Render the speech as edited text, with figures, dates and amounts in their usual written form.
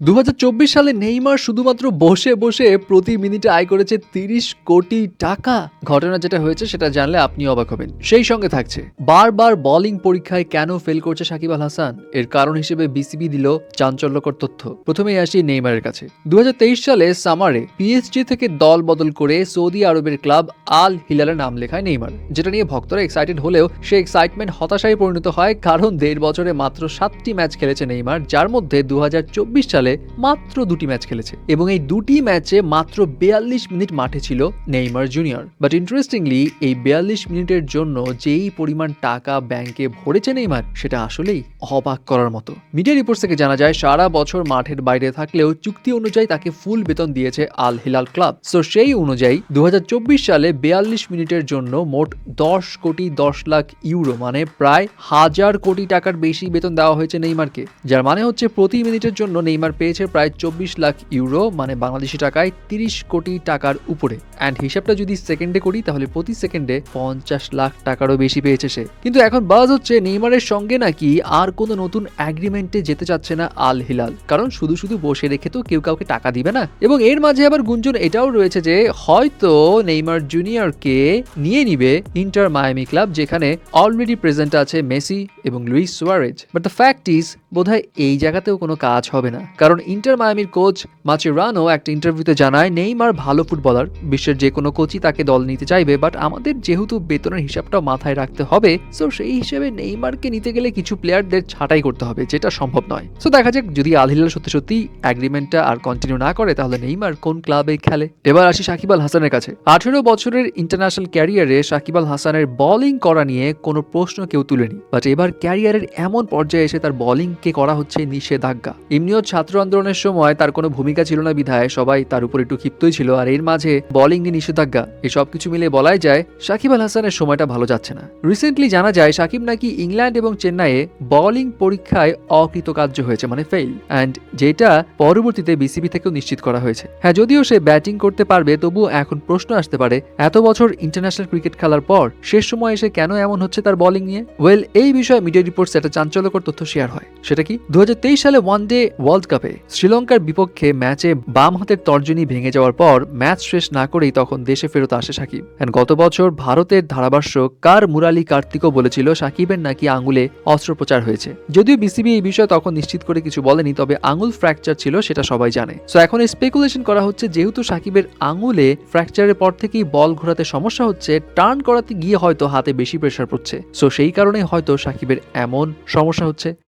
2024 সালে নেইমার শুধুমাত্র বসে বসে প্রতি মিনিটে আয় করেছে 30 কোটি টাকা। ঘটনা যেটা হয়েছে সেটা জানলে আপনি অবাক হবেন। সেই সঙ্গে থাকছে বারবার বোলিং পরীক্ষায় কেন ফেল করছে সাকিব আল হাসান, এর কারণ হিসেবে বিসিবি দিল চাঞ্চল্যকর তথ্য। প্রথমেই আসি নেইমারের কাছে। 2023 সালে সামারে পিএসজি থেকে দল বদল করে সৌদি আরবের ক্লাব আল হিলালে নাম লেখায় নেইমার, যেটা নিয়ে ভক্তরা এক্সাইটেড হলেও সে এক্সাইটমেন্ট হতাশায় পরিণত হয়, কারণ 1.5 বছরে মাত্র 7টি ম্যাচ খেলেছে নেইমার, যার মধ্যে 2024 সালে মাত্র 2টি ম্যাচ খেলেছে এবং এই 2টি ম্যাচে মাত্র 42 মিনিট মাঠে ছিল নেইমার জুনিয়র। বাট ইন্টারেস্টিংলি এই 42 মিনিটের জন্য যেই পরিমাণ টাকা ব্যাংকে ভরেছে নেইমার, সেটা আসলেই অবাক করার মতো। মিডিয়া রিপোর্টস থেকে জানা যায় সারা বছর মাঠের বাইরে থাকলেও চুক্তি অনুযায়ী তাকে ফুল বেতন দিয়েছে আল হিলাল ক্লাব। সো সেই অনুযায়ী 2024 সালে 42 মিনিটের জন্য মোট 10 কোটি 10 লাখ ইউরো মানে প্রায় 1000 কোটি টাকার বেশি বেতন দেওয়া হয়েছে নেইমারকে, যার মানে হচ্ছে প্রতি মিনিটের জন্য নেইমার পেয়েছে প্রায় 24 লাখ ইউরো মানে বাংলাদেশি টাকায় 30 কোটি টাকার উপরে। অ্যান্ড হিসাবটা যদি সেকেন্ডে করি তাহলে প্রতি সেকেন্ডে 50 লাখ টাকারও বেশি পেয়েছে সে। কিন্তু এখন বাজ হচ্ছে নেইমারের সঙ্গে নাকি আর কোনো নতুন এগ্রিমেন্টে যেতে চাচ্ছে না আল হিলাল, কারণ শুধু শুধু বসে রেখে তো কেউ কাউকে টাকা দিবে না। এবং এর মাঝে আবার গুঞ্জন এটাও রয়েছে যে হয়তো নেইমার জুনিয়রকে নিয়ে নিবে ইন্টার মায়ামি ক্লাব, যেখানে অলরেডি প্রেজেন্ট আছে মেসি এবং Luis Suarez. But the fact is বোধহয় এই জায়গাতেও কোনো কাজ হবে না, কারণ ইন্টার মায়ামির কোচ মাচেরানো একটা ইন্টারভিউতে জানায় নেইমার ভালো ফুটবলার, বিশ্বের যে কোনো কোচই তাকে দল নিতে চাইবে, বাট আমাদের যেহেতু বেতনের হিসাবটাও মাথায় রাখতে হবে, সো সেই হিসেবে নেইমারকে নিতে গেলে কিছু প্লেয়ারদের ছাঁটাই করতে হবে, যেটা সম্ভব নয়। সো দেখা যাক যদি আল হিলাল সত্যি সত্যি এগ্রিমেন্টটা আর কন্টিনিউ না করে তাহলে নেইমার কোন ক্লাবে খেলে। এবার আসি সাকিব আল হাসানের কাছে। 18 বছরের ইন্টারন্যাশনাল ক্যারিয়ারে সাকিব আল হাসানের বোলিং করা নিয়ে কোনো প্রশ্ন কেউ তুলেনি, বাট এবার ক্যারিয়ারের এমন পর্যায়ে এসে তার বোলিংকে করা হচ্ছে নিষেধাজ্ঞা। এমনিও ছাত্র আন্দোলনের সময় তার কোনো ভূমিকা ছিল না বিধায় সবাই তার উপর একটু ক্ষিপ্তই ছিল, আর এর মাঝে বোলিং নিয়ে নিষেধাজ্ঞা, এই সব কিছু মিলে বলাই যায় সাকিব আল হাসানের সময়টা ভালো যাচ্ছে না। রিসেন্টলি জানা যায় সাকিব নাকি ইংল্যান্ড এবং চেন্নাইয়ে বোলিং পরীক্ষায় অকৃতকার্য হয়েছে মানে ফেইল, অ্যান্ড যেটা পরবর্তীতে বিসিবি থেকেও নিশ্চিত করা হয়েছে। হ্যাঁ, যদিও সে ব্যাটিং করতে পারবে, তবুও এখন প্রশ্ন আসতে পারে এত বছর ইন্টারন্যাশনাল ক্রিকেট খেলার পর শেষ সময় এসে কেন এমন হচ্ছে তার বোলিং নিয়ে। ওয়েল, এই বিষয়ে মিডিয়া রিপোর্টস একটা চাঞ্চল্যকর তথ্য শেয়ার হয়। সেটা কি, 2023 সালে ওয়ানডে ওয়ার্ল্ড কাপে শ্রীলঙ্কার বিপক্ষে ম্যাচে বাম হাতের তর্জনী ভেঙে যাওয়ার পর ম্যাচ শেষ না করেই তখন দেশে ফেরত আসে সাকিব। গত বছর ভারতের ধারাভাষ্যক মুরালি কার্তিকও বলেছিল সাকিবের নাকি আঙুলে অস্ত্রোপচার হয়েছে। যদিও বিসিবি এই বিষয়ে তখন নিশ্চিত করে কিছু বলেনি, তবে আঙুল ফ্র্যাকচার ছিল সেটা সবাই জানে। সো এখন স্পেকুলেশন করা হচ্ছে যেহেতু সাকিবের আঙুলে ফ্র্যাকচারের পর থেকেই বল ঘোরাতে সমস্যা হচ্ছে, টার্ন করাতে গিয়ে হয়তো হাতে বেশি প্রেসার পড়ছে, সো সেই কারণে হয়তো সাকিবের এমন সমস্যা হচ্ছে।